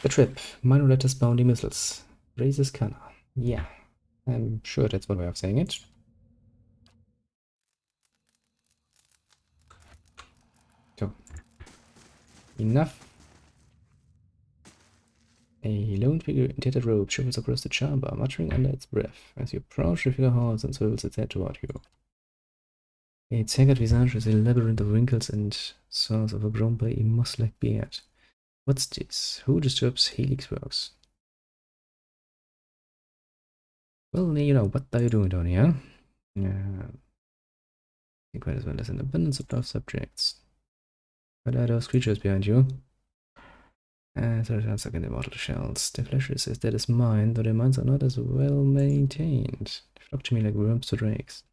The trip. Minor letters bounding missiles. Raises canna. Yeah. I'm sure that's one way of saying it. So. Enough. A lone figure in tattered robe shuffles across the chamber, muttering under its breath. As you approach, the figure halts and swivels its head toward you. Its haggard visage is a labyrinth of wrinkles and source overgrown by a moss-like beard. What's this? Who disturbs Helix works? Well, you know, what are you doing down here? Quite as well as an abundance of tough subjects. What are those creatures behind you? They're stuck in the mortal shells. Their flesh is as dead as mine, though their minds are not as well maintained. They flock to me like worms to drakes.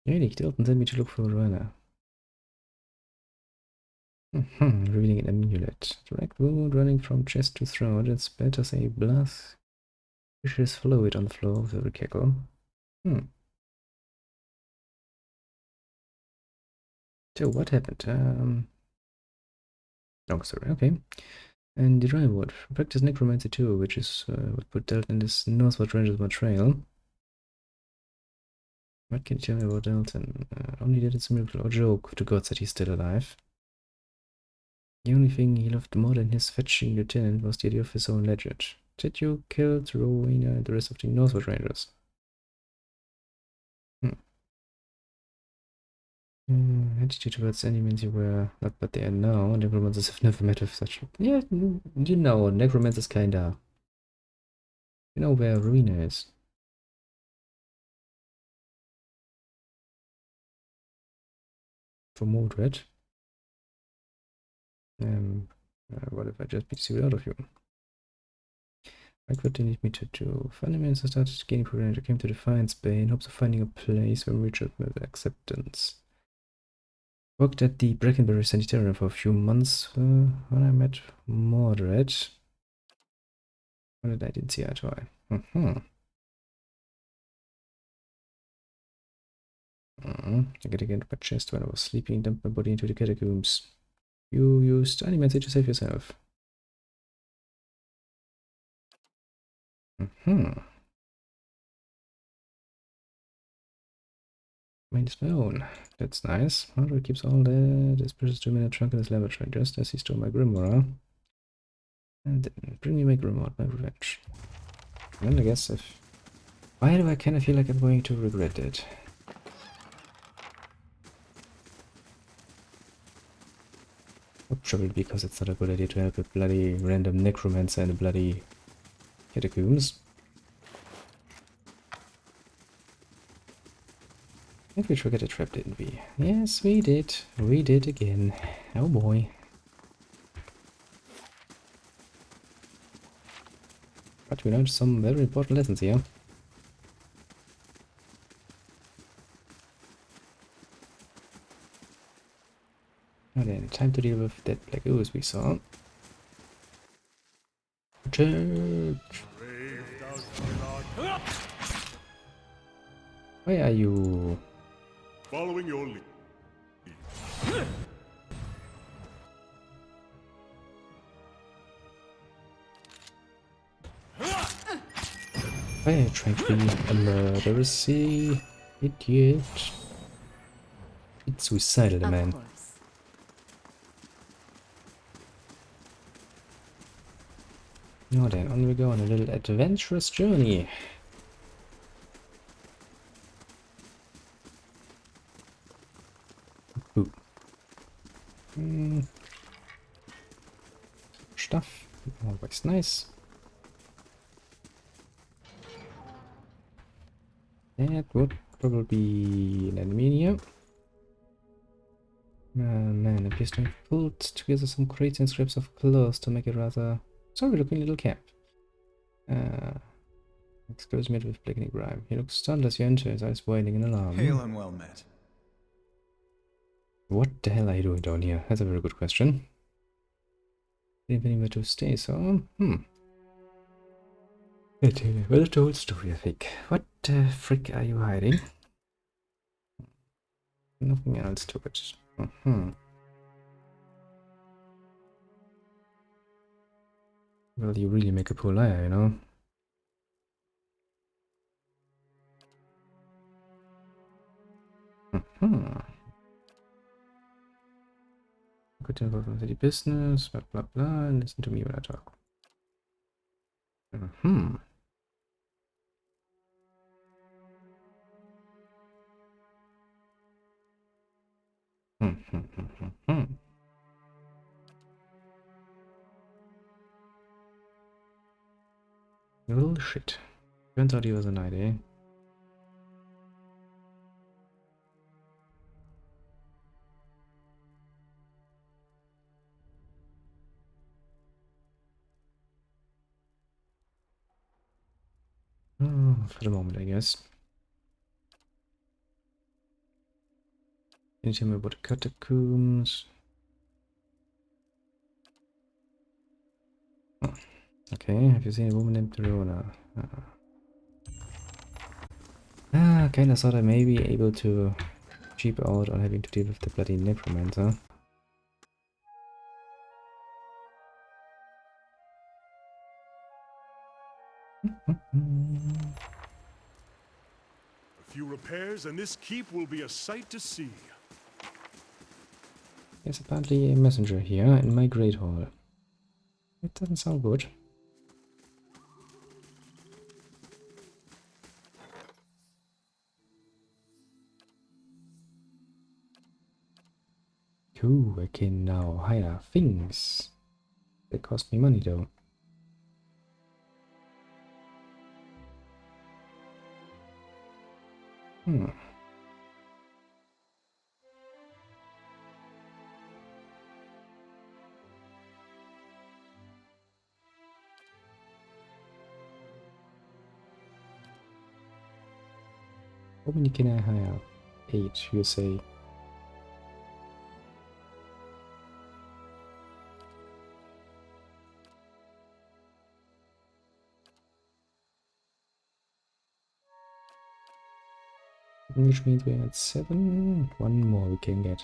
Really, they often send me to look for a runner. Revealing an amulet. Direct wound running from chest to throat and spatters a blood vicious fluid on the floor of the cackle. So what happened? Oh, sorry, okay. And the dry wood. Practice necromancy too, which is what put Delta in this northward range of my trail. What can you tell me about Delton? Only that it's a miracle or joke to gods that he's still alive. The only thing he loved more than his fetching lieutenant was the idea of his own legend. Did you kill Rowena and the rest of the Northward Rangers? Attitude towards enemies you were not but they are now. Necromancers have never met with such. Yeah, you know, Necromancers kinda. You know where Rowena is. For Mordred. What if I just beat the out of you? Like what they need me to do. Fundamentals started gaining prominence. I came to Defiance Bay in hopes of finding a place where we reach with acceptance. Worked at the Brackenbury Sanitarium for a few months when I met Mordred. What did I didn't see eye to eye. I get again my chest when I was sleeping, dumped my body into the catacombs. You used animacy to save yourself. Made his own. That's nice. Mordred keeps all that. This precious to me in a trunk in his laboratory, just as he stole my grimoire. And then bring me my grimoire, my revenge. And I guess if... Why do I kind of feel like I'm going to regret it? Probably because it's not a good idea to help a bloody random necromancer in the bloody catacombs. I think we forgot a trap, didn't we? Yes, we did. We did again. Oh boy. But we learned some very important lessons here. Now then, time to deal with that black ooze we saw. Church! Why are you... Following your lead. Why are you trying to be a murderous idiot? It's suicidal, the man. Now then, on we go on a little adventurous journey. Ooh. Stuff, always nice. That would probably be an enemy here. Man appears to have pulled together some crates and scraps of clothes to make a rather sorry looking little camp. Excuse me with blackening grime. He looks stunned as you enter, his eyes widening in alarm. Hail and well met. What the hell are you doing down here? That's a very good question. Didn't have anywhere to stay, so well told story, I think. What the frick are you hiding? Nothing else to it. Well, you really make a poor liar, you know? Hmm. Good involved in city business, blah blah blah, and listen to me when I talk. Hmm. Hmm. Little shit. Turns out he was a knight, eh? Oh, for the moment, I guess. Can you tell me about the catacombs? Oh, okay, have you seen a woman named Rona? Kinda thought I may be able to cheap out on having to deal with the bloody Necromancer. A few repairs and this keep will be a sight to see. There's apparently a messenger here in my Great Hall. It doesn't sound good. Cool, I can now hire things. That cost me money though. Hmm. How many can I hire? 8, you say. Which means we're at 7. One more we can get.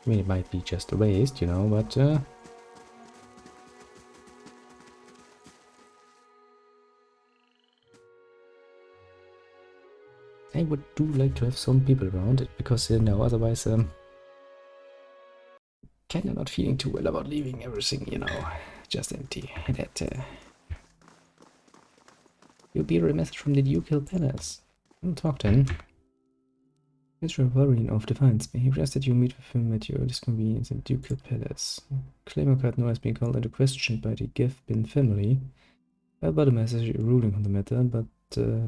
I mean, it might be just a waste, you know, but I would do like to have some people around it, because no, otherwise kinda not feeling too well about leaving everything, you know, just empty. That you'll be a message from the Ducal Palace. I'll talk to him. Mr. Warren of Defiance may request that you meet with him at your earliest convenience in Ducal Palace. Claimer card now has been called into question by the Gathbin family. Albadam has a ruling on the matter, but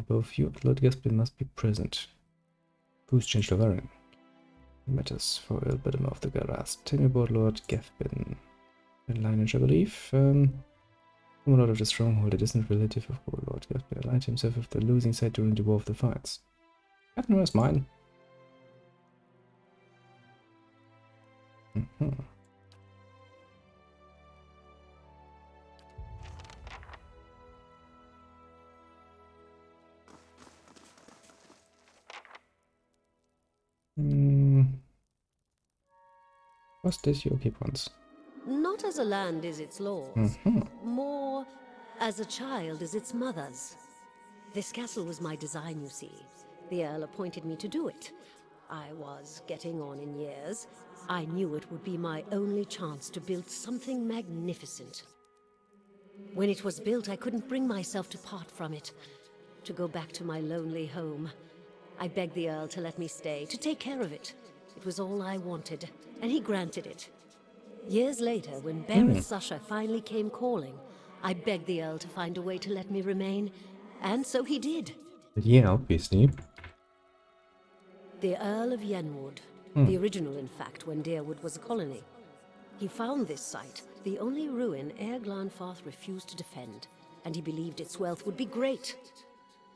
both you and Lord Gathbin must be present. Who's changed Warren? Matters for Albadam of the Garas. Tell me about Lord Gathbin. A lineage, I believe. Come out of the stronghold, a distant relative of Lord Gathbin aligned himself with the losing side during the War of the Fights. Gathbin was mine. What's this you keep once? Not as a land is its lord's, more as a child is its mother's. This castle was my design, you see. The Earl appointed me to do it. I was getting on in years. I knew it would be my only chance to build something magnificent. When it was built, I couldn't bring myself to part from it, to go back to my lonely home. I begged the Earl to let me stay, to take care of it. It was all I wanted, and he granted it. Years later, when Bareth Susha finally came calling, I begged the Earl to find a way to let me remain, and so he did. Yeah, obviously. The Earl of Yenwood, the original, in fact, when Deerwood was a colony. He found this site, the only ruin Ere Glanfarth refused to defend, and he believed its wealth would be great.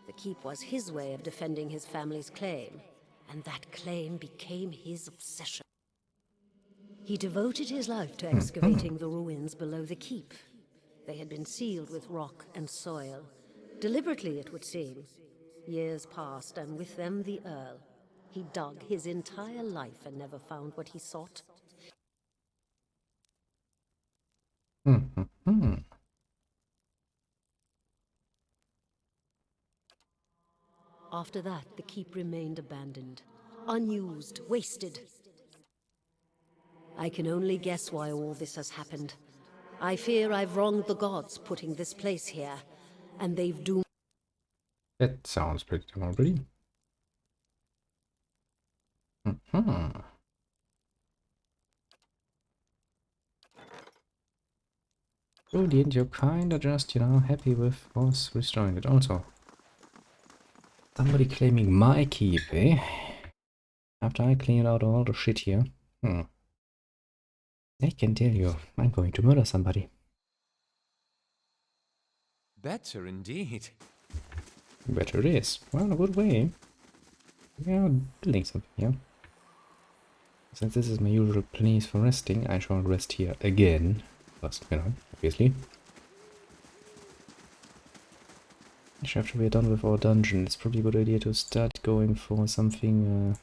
The keep was his way of defending his family's claim, and that claim became his obsession. He devoted his life to excavating the ruins below the keep. They had been sealed with rock and soil. Deliberately, it would seem. Years passed, and with them the Earl. He dug his entire life and never found what he sought. After that, the keep remained abandoned, unused, wasted. I can only guess why all this has happened. I fear I've wronged the gods putting this place here, and they've doomed... That sounds pretty already. So the end, you're kinda just, you know, happy with us restoring it. Also, somebody claiming my keep, eh? After I cleaned out all the shit here. I can tell you, I'm going to murder somebody. Better indeed. Better it is. Well, in a good way. We are building something here. Since this is my usual place for resting, I shall rest here again. First, you know, obviously. After we're done with our dungeon, it's probably a good idea to start going for something